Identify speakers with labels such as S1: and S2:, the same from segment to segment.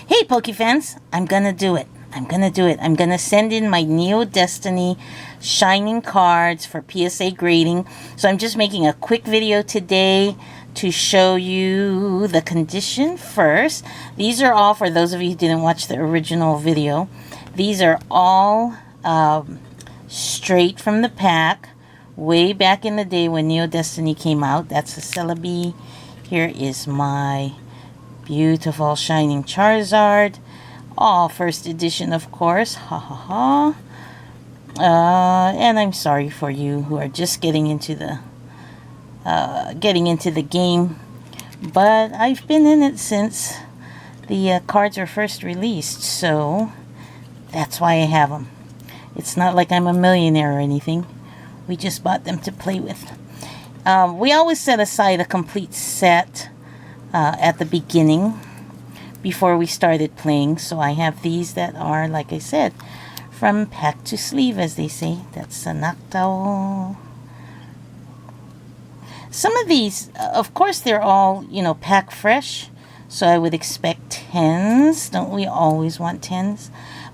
S1: Hey Poke fans, I'm gonna do it. I'm gonna send in my Neo Destiny Shining cards for PSA grading. So I'm just making a quick video today to show you the condition first. These are all, for those of you who didn't watch the original video, these are all straight from the pack way back in the day when Neo Destiny came out. That's a Celebi. Here is my beautiful Shining Charizard. All first edition, of course. Ha ha ha. And I'm sorry for you who are just getting into the game, but I've been in it since the cards were first released, so that's why I have them. It's not like I'm a millionaire or anything. We just bought them to play with. We always set aside a complete set at the beginning before we started playing. So I have these that are, like I said, from pack to sleeve, as they say. That's a Noctowl. Some of these, of course, they're all, pack fresh. So I would expect 10s. Don't we always want 10s?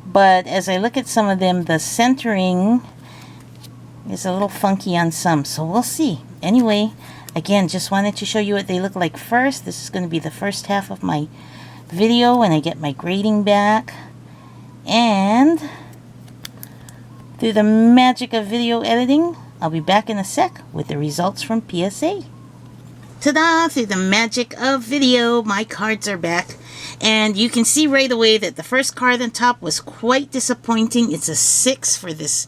S1: But as I look at some of them, the centering is a little funky on some. So we'll see. Anyway, again, just wanted to show you what they look like first. This is going to be the first half of my video when I get my grading back. And through the magic of video editing, I'll be back in a sec with the results from PSA. Ta-da! Through the magic of video, my cards are back. And you can see right away that the first card on top was quite disappointing. It's a 6 for this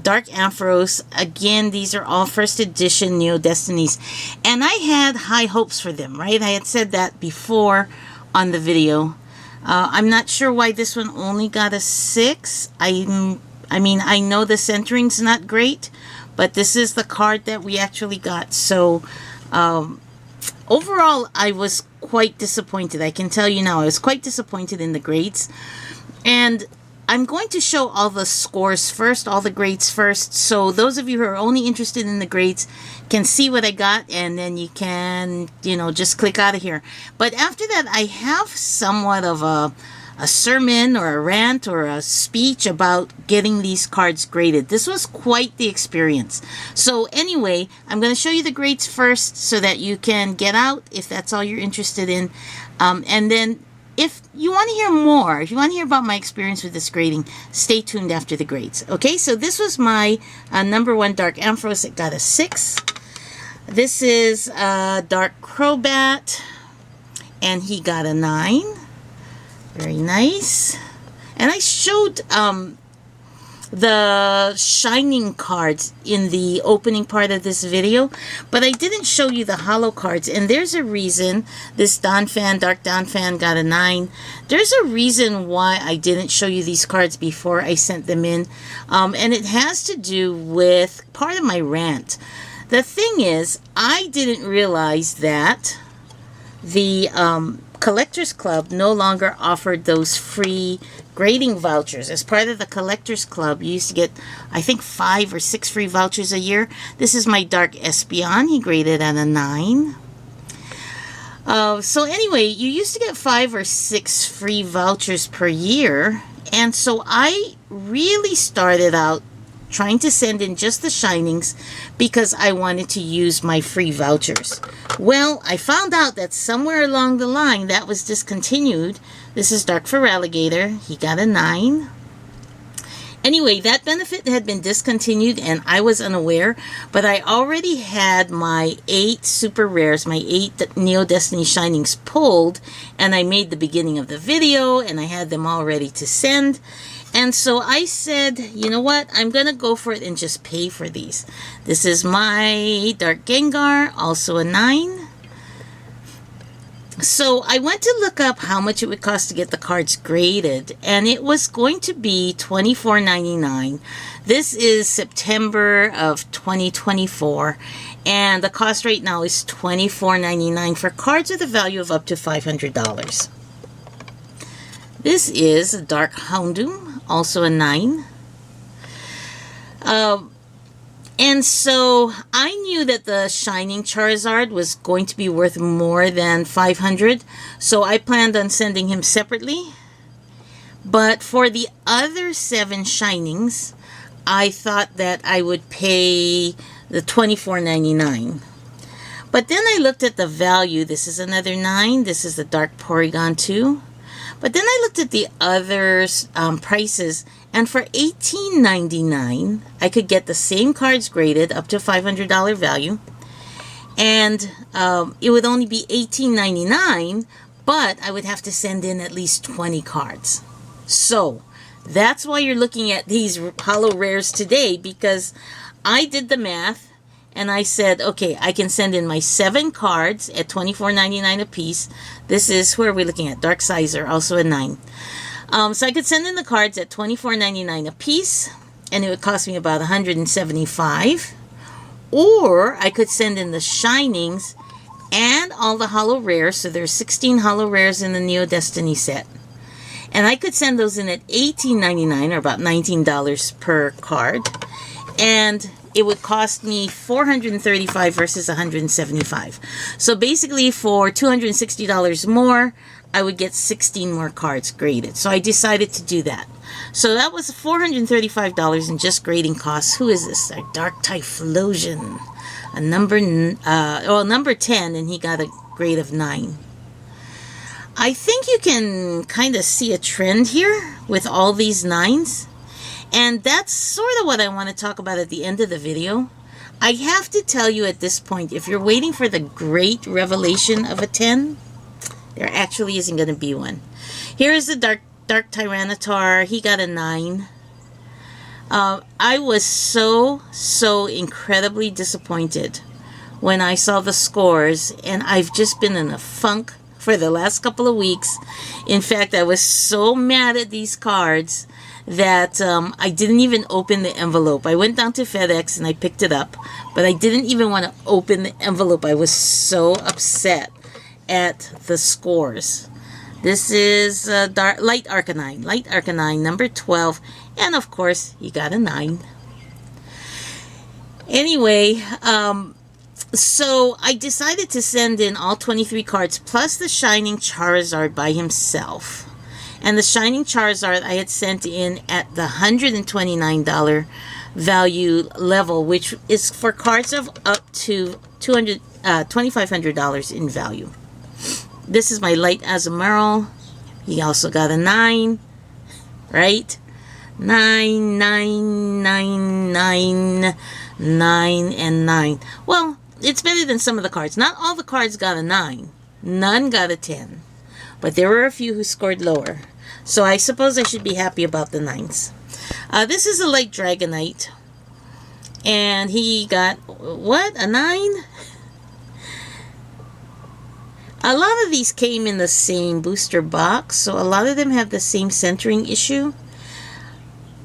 S1: Dark Ampharos. Again, these are all first edition Neo Destinies. And I had high hopes for them, right? I had said that before on the video. I'm not sure why this one only got a 6. I mean, I know the centering's not great, but this is the card that we actually got. So, overall, I was quite disappointed. I can tell you now, I was quite disappointed in the grades. And I'm going to show all the scores first, all the grades first. So those of you who are only interested in the grades can see what I got, and then you can, just click out of here. But after that, I have somewhat of a sermon or a rant or a speech about getting these cards graded. This was quite the experience. So anyway, I'm going to show you the grades first so that you can get out if that's all you're interested in. And then if you want to hear more, if you want to hear about my experience with this grading, stay tuned after the grades. Okay, so this was my number 1 Dark Ampharos. It got a 6. This is Dark Crobat, and he got a 9. Very nice. And I showed the Shining cards in the opening part of this video, but I didn't show you the holo cards, and there's a reason. This Dark Donphan got a 9. There's a reason why I didn't show you these cards before I sent them in, and it has to do with part of my rant. The thing is, I didn't realize that the Collectors Club no longer offered those free grading vouchers. As part of the Collectors Club, you used to get, I think, 5 or 6 free vouchers a year. This is my Dark Espeon. He graded at a 9. So anyway, you used to get 5 or 6 free vouchers per year. And so I really started out trying to send in just the Shinings because I wanted to use my free vouchers. Well, I found out that somewhere along the line that was discontinued. This is Dark Feraligatr. He got a 9. Anyway, that benefit had been discontinued and I was unaware, but I already had my 8 super rares, my 8 Neo Destiny Shinings pulled, and I made the beginning of the video and I had them all ready to send. And so I said, you know what, I'm going to go for it and just pay for these. This is my Dark Gengar, also a 9. So I went to look up how much it would cost to get the cards graded, and it was going to be $24.99. This is September of 2024, and the cost right now is $24.99 for cards with a value of up to $500. This is a Dark Houndoom, also a 9. And so I knew that the Shining Charizard was going to be worth more than 500, so I planned on sending him separately. But for the other 7 Shinings, I thought that I would pay the $24.99. But then I looked at the value. This is another 9. This is the Dark Porygon 2. But then I looked at the other prices, and for $18.99, I could get the same cards graded up to $500 value. And it would only be $18.99, but I would have to send in at least 20 cards. So that's why you're looking at these holo rares today, because I did the math and I said, okay, I can send in my 7 cards at $24.99 a piece. This is, who are we looking at? Dark Sizer, also a 9. So I could send in the cards at $24.99 a piece, and it would cost me about $175. Or I could send in the Shinings and all the holo rares. So there's 16 holo rares in the Neo Destiny set. And I could send those in at $18.99, or about $19 per card. And it would cost me $435 versus $175. So basically for $260 more, I would get 16 more cards graded. So I decided to do that. So that was $435 in just grading costs. Who is this? A Dark Typhlosion. A number 10, and he got a grade of 9. I think you can kind of see a trend here with all these 9s. And that's sort of what I want to talk about at the end of the video. I have to tell you at this point, if you're waiting for the great revelation of a 10, there actually isn't going to be one. Here is the Dark Tyranitar. He got a 9. I was so incredibly disappointed when I saw the scores, and I've just been in a funk for the last couple of weeks. In fact, I was so mad at these cards that I didn't even open the envelope. I went down to FedEx and I picked it up, but I didn't even want to open the envelope. I was so upset at the scores. This is Light Arcanine, number 12, and of course, you got a 9. Anyway, so I decided to send in all 23 cards plus the Shining Charizard by himself. And the Shining Charizard I had sent in at the $129 value level, which is for cards of up to $2,500 in value. This is my Light Azumarill. He also got a 9, right? 9, 9, 9, 9, 9, and 9. Well, it's better than some of the cards. Not all the cards got a 9. None got a 10. But there were a few who scored lower. So I suppose I should be happy about the 9s. This is a Light Dragonite. And he got, what, a 9? A lot of these came in the same booster box. So a lot of them have the same centering issue.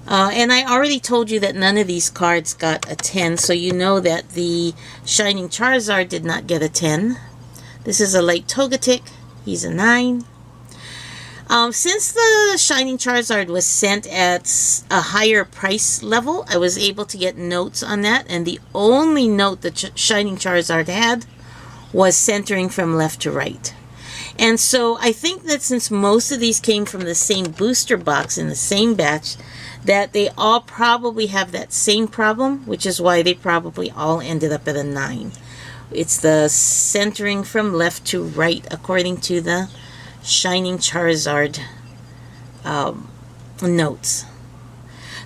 S1: And I already told you that none of these cards got a 10. So you know that the Shining Charizard did not get a 10. This is a Light Togetic. He's a 9. Since the Shining Charizard was sent at a higher price level, I was able to get notes on that. And the only note that Shining Charizard had was centering from left to right. And so I think that since most of these came from the same booster box in the same batch, that they all probably have that same problem, which is why they probably all ended up at a 9. It's the centering from left to right, according to the Shining Charizard notes.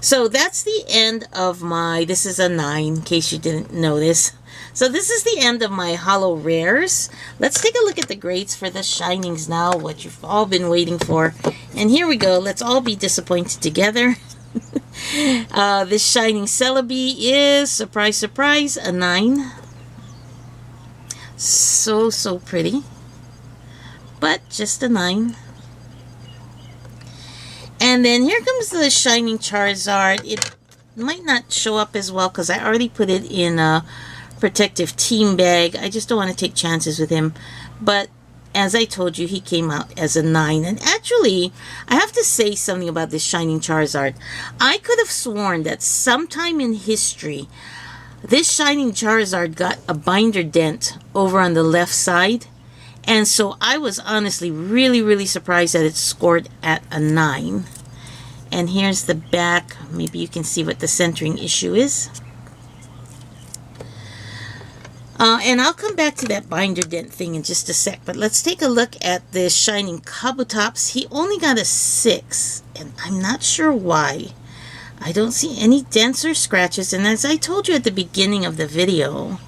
S1: So that's the end of my, this is a 9, in case you didn't notice. So this is the end of my holo rares. Let's take a look at the grades for the Shinings now, what you've all been waiting for. And here we go. Let's all be disappointed together. This Shining Celebi is, surprise, surprise, a 9. So pretty. But just a 9. And then here comes the Shining Charizard. It might not show up as well because I already put it in a protective team bag. I just don't want to take chances with him. But as I told you, he came out as a 9. And actually, I have to say something about this Shining Charizard. I could have sworn that sometime in history, This Shining Charizard got a binder dent over on the left side. And so I was honestly really surprised that it scored at a 9. And here's the back. Maybe you can see what the centering issue is. And I'll come back to that binder dent thing in just a sec. But let's take a look at this Shining Kabutops. He only got a 6. And I'm not sure why. I don't see any dents or scratches. And as I told you at the beginning of the video,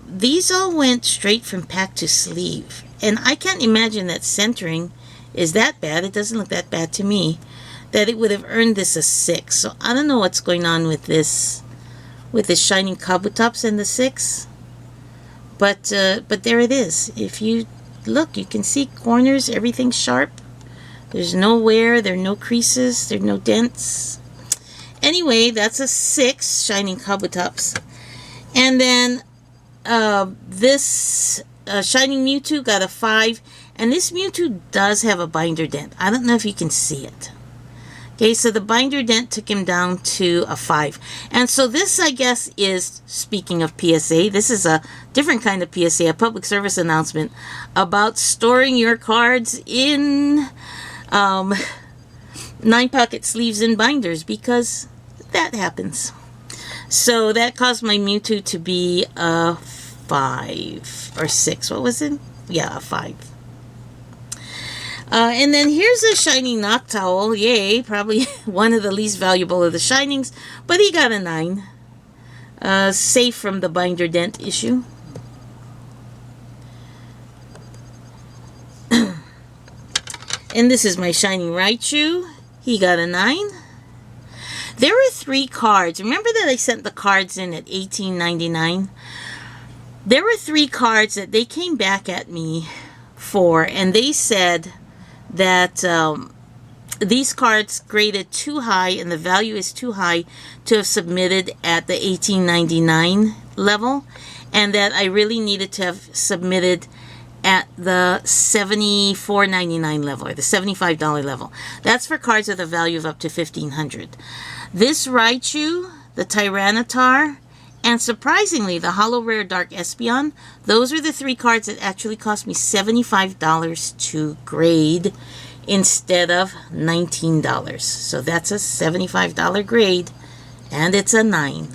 S1: these all went straight from pack to sleeve. And I can't imagine that centering is that bad. It doesn't look that bad to me, that it would have earned this a 6. So I don't know what's going on with this Shining Kabutops and the 6. But there it is. If you look, you can see corners, everything's sharp. There's no wear, there are no creases, there are no dents. Anyway, that's a 6, Shining Kabutops. And then this Shining Mewtwo got a 5. And this Mewtwo does have a binder dent. I don't know if you can see it. Okay, so the binder dent took him down to a 5. And so this, I guess, is, speaking of PSA, this is a different kind of PSA, a public service announcement about storing your cards in 9-pocket sleeves and binders, because that happens. So that caused my Mewtwo to be a 5 or 6. What was it? Yeah, a 5. And then here's a Shining Noctowl. Yay, probably one of the least valuable of the Shinings, but he got a 9. Safe from the binder dent issue. And this is my Shining Raichu. He got a 9. There were 3 cards. Remember that I sent the cards in at $18.99? There were 3 cards that they came back at me for, and they said that these cards graded too high and the value is too high to have submitted at the $18.99 level, and that I really needed to have submitted at the $74.99 level, or the $75 level. That's for cards with a value of up to $1,500. This Raichu, the Tyranitar, and surprisingly, the Holo Rare Dark Espeon, those are the 3 cards that actually cost me $75 to grade instead of $19. So that's a $75 grade, and it's a 9.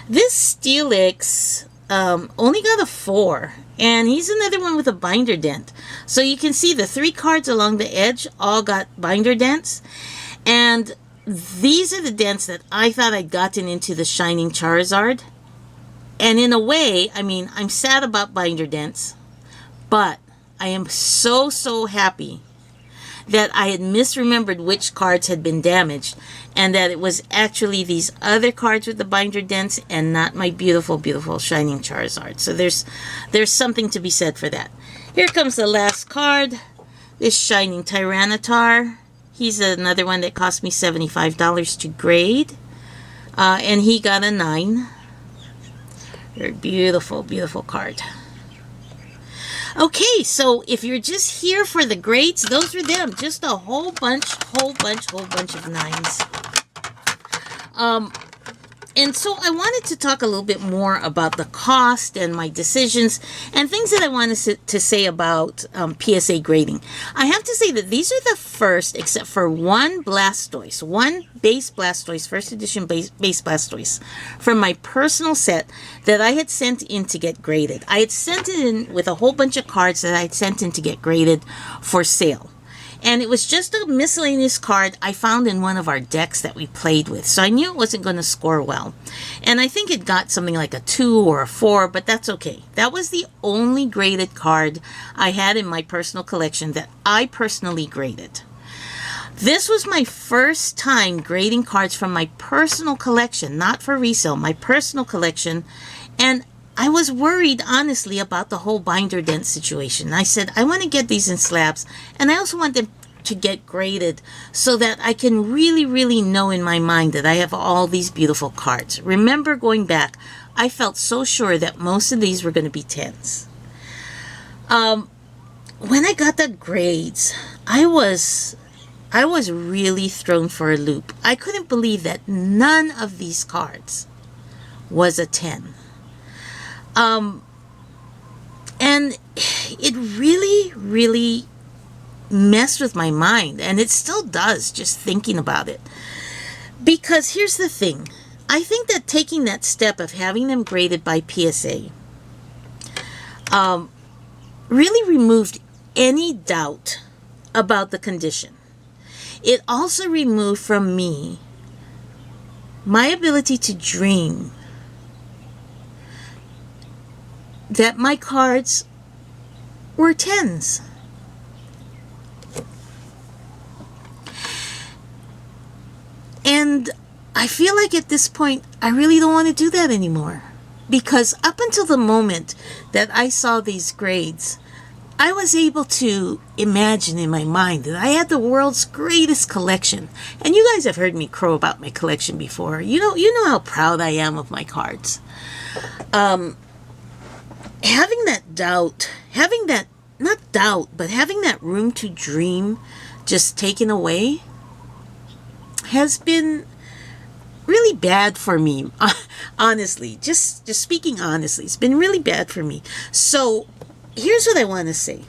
S1: This Steelix only got a 4, and he's another one with a binder dent. So you can see the 3 cards along the edge all got binder dents, and these are the dents that I thought I'd gotten into the Shining Charizard. And in a way, I mean, I'm sad about binder dents, but I am so happy that I had misremembered which cards had been damaged, and that it was actually these other cards with the binder dents and not my beautiful Shining Charizard. So there's something to be said for that. Here comes the last card, this Shining Tyranitar. He's another one that cost me $75 to grade. And he got a 9. Very beautiful card. Okay, so if you're just here for the grades, those are them. Just a whole bunch of 9s. And so I wanted to talk a little bit more about the cost and my decisions and things that I wanted to say about PSA grading. I have to say that these are the first, except for one Blastoise, one base Blastoise, first edition base Blastoise, from my personal set that I had sent in to get graded. I had sent it in with a whole bunch of cards that I had sent in to get graded for sale. And it was just a miscellaneous card I found in one of our decks that we played with. So I knew it wasn't going to score well. And I think it got something like a 2 or a 4, but that's okay. That was the only graded card I had in my personal collection that I personally graded. This was my first time grading cards from my personal collection, not for resale, my personal collection. And I was worried, honestly, about the whole binder dent situation. I said, I want to get these in slabs, and I also want them to get graded so that I can really know in my mind that I have all these beautiful cards. Remember, going back, I felt so sure that most of these were going to be 10s. When I got the grades, I was I was really thrown for a loop. I couldn't believe that none of these cards was a 10. And it really, really messed with my mind, and it still does just thinking about it. Because here's the thing. I think that taking that step of having them graded by PSA really removed any doubt about the condition. It also removed from me my ability to dream that my cards were 10s. And I feel like at this point, I really don't want to do that anymore. Because up until the moment that I saw these grades, I was able to imagine in my mind that I had the world's greatest collection. And you guys have heard me crow about my collection before. You know how proud I am of my cards. Having that doubt, having that, not doubt, but having that room to dream just taken away has been really bad for me. Honestly, just speaking honestly, it's been really bad for me. So here's what I want to say.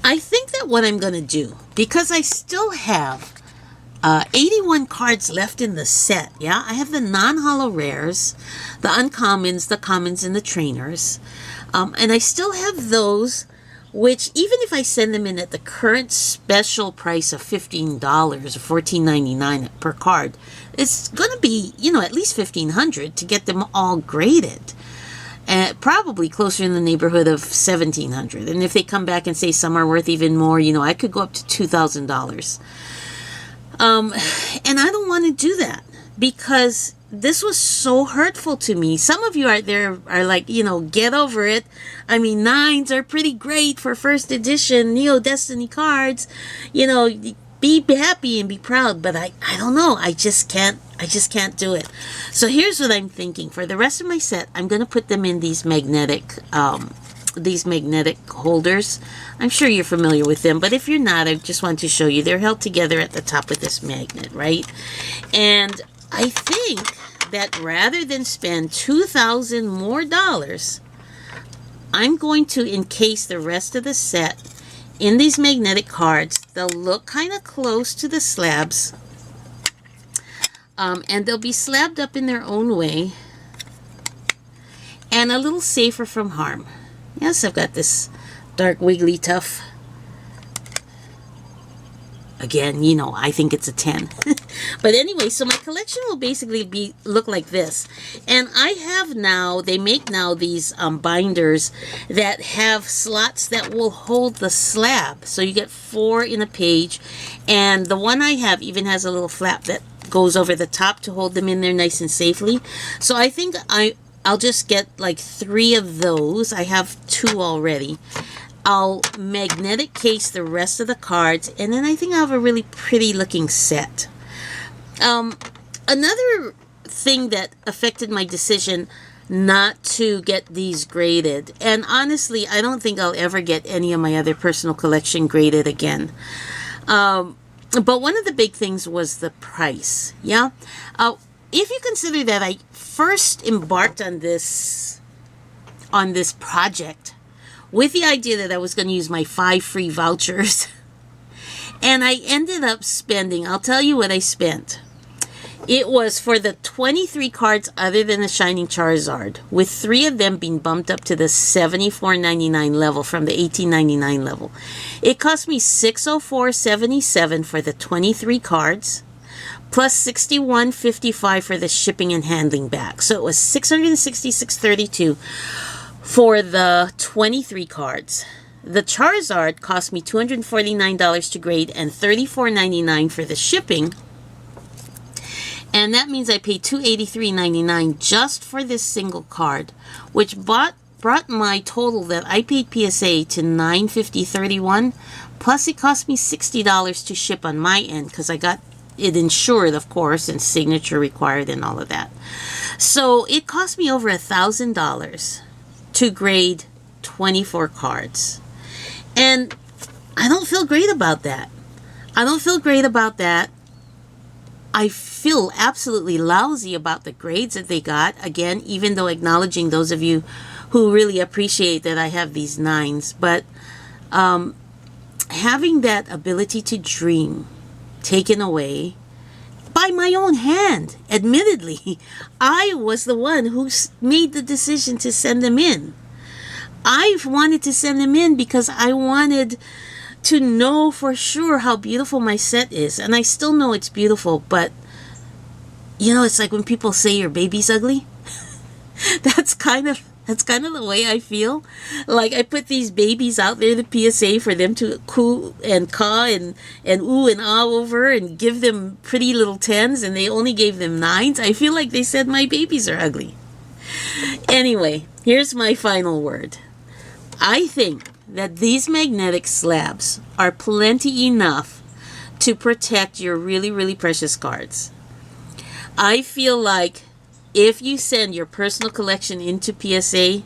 S1: I think that what I'm going to do, because I still have 81 cards left in the set, yeah? I have the non-holo rares, the uncommons, the commons, and the trainers. And I still have those, which even if I send them in at the current special price of $15 or $14.99 per card, it's going to be, at least $1,500 to get them all graded. Probably closer in the neighborhood of $1,700. And if they come back and say some are worth even more, I could go up to $2,000. And I don't want to do that because this was so hurtful to me. Some of you out there are like, get over it. I mean, 9s are pretty great for first edition Neo Destiny cards. Be happy and be proud, but I don't know. I just can't do it. So here's what I'm thinking. For the rest of my set, I'm going to put them in these magnetic holders. I'm sure you're familiar with them, but if you're not, I just want to show you. They're held together at the top with this magnet, right? And I think that rather than spend $2,000 more, I'm going to encase the rest of the set in these magnetic cards. They'll look kind of close to the slabs, and they'll be slabbed up in their own way and a little safer from harm. Yes, I've got this dark wiggly tough. Again, I think it's a 10. But anyway, so my collection will basically look like this. And I have now, they make now these binders that have slots that will hold the slab. So you get 4 in a page. And the one I have even has a little flap that goes over the top to hold them in there nice and safely. So I think I'll just get like 3 of those. I have 2 already. I'll magnetic case the rest of the cards, and then I think I'll have a really pretty looking set. Another thing that affected my decision not to get these graded, and honestly, I don't think I'll ever get any of my other personal collection graded again. But one of the big things was the price, yeah? If you consider that I first embarked on this project with the idea that I was going to use my 5 free vouchers, and I ended up spending, I'll tell you what I spent. It was for the 23 cards other than the Shining Charizard, with 3 of them being bumped up to the $74.99 level from the $18.99 level. It cost me $604.77 for the 23 cards, plus $61.55 for the shipping and handling back. So it was $666.32 for the 23 cards. The Charizard cost me $249 to grade and $34.99 for the shipping. And that means I paid $283.99 just for this single card, which brought my total that I paid PSA to $950.31. Plus it cost me $60 to ship on my end because I got it insured, of course, and signature required and all of that. So it cost me over $1,000 to grade 24 cards. And I don't feel great about that. I don't feel great about that. I feel absolutely lousy about the grades that they got. Again, even though acknowledging those of you who really appreciate that I have these 9s. But having that ability to dream taken away by my own hand, admittedly, I was the one who made the decision to send them in. I wanted to send them in because I wanted to know for sure how beautiful my set is. And I still know it's beautiful, but it's like when people say your baby's ugly. That's kind of the way I feel. Like I put these babies out there, the PSA, for them to coo and caw and ooh and ah over and give them pretty little 10s, and they only gave them 9s. I feel like they said my babies are ugly. Anyway, here's my final word. I think that these magnetic slabs are plenty enough to protect your really, really precious cards. I feel like if you send your personal collection into PSA,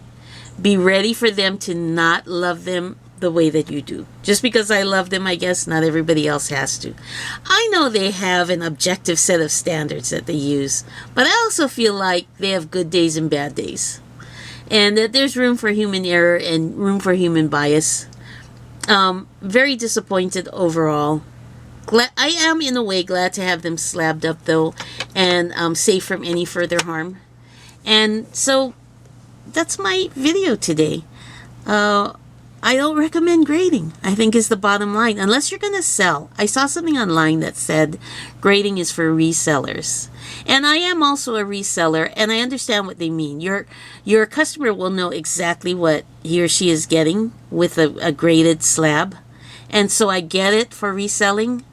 S1: be ready for them to not love them the way that you do. Just because I love them, I guess not everybody else has to. I know they have an objective set of standards that they use, but I also feel like they have good days and bad days. And that there's room for human error and room for human bias. Very disappointed overall. I am, in a way, glad to have them slabbed up, though, and safe from any further harm. And so, that's my video today. I don't recommend grading, I think, is the bottom line, unless you're going to sell. I saw something online that said grading is for resellers. And I am also a reseller, and I understand what they mean. Your customer will know exactly what he or she is getting with a graded slab. And so I get it for reselling.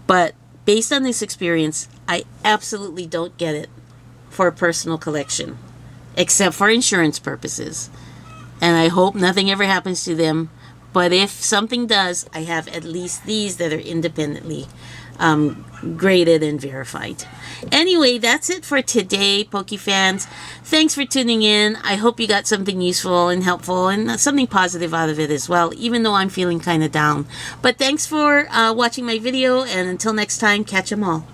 S1: But based on this experience, I absolutely don't get it for a personal collection, except for insurance purposes. And I hope nothing ever happens to them. But if something does, I have at least these that are independently graded and verified. Anyway, that's it for today, Poke fans. Thanks for tuning in. I hope you got something useful and helpful and something positive out of it as well, even though I'm feeling kind of down. But thanks for watching my video, and until next time, catch 'em all.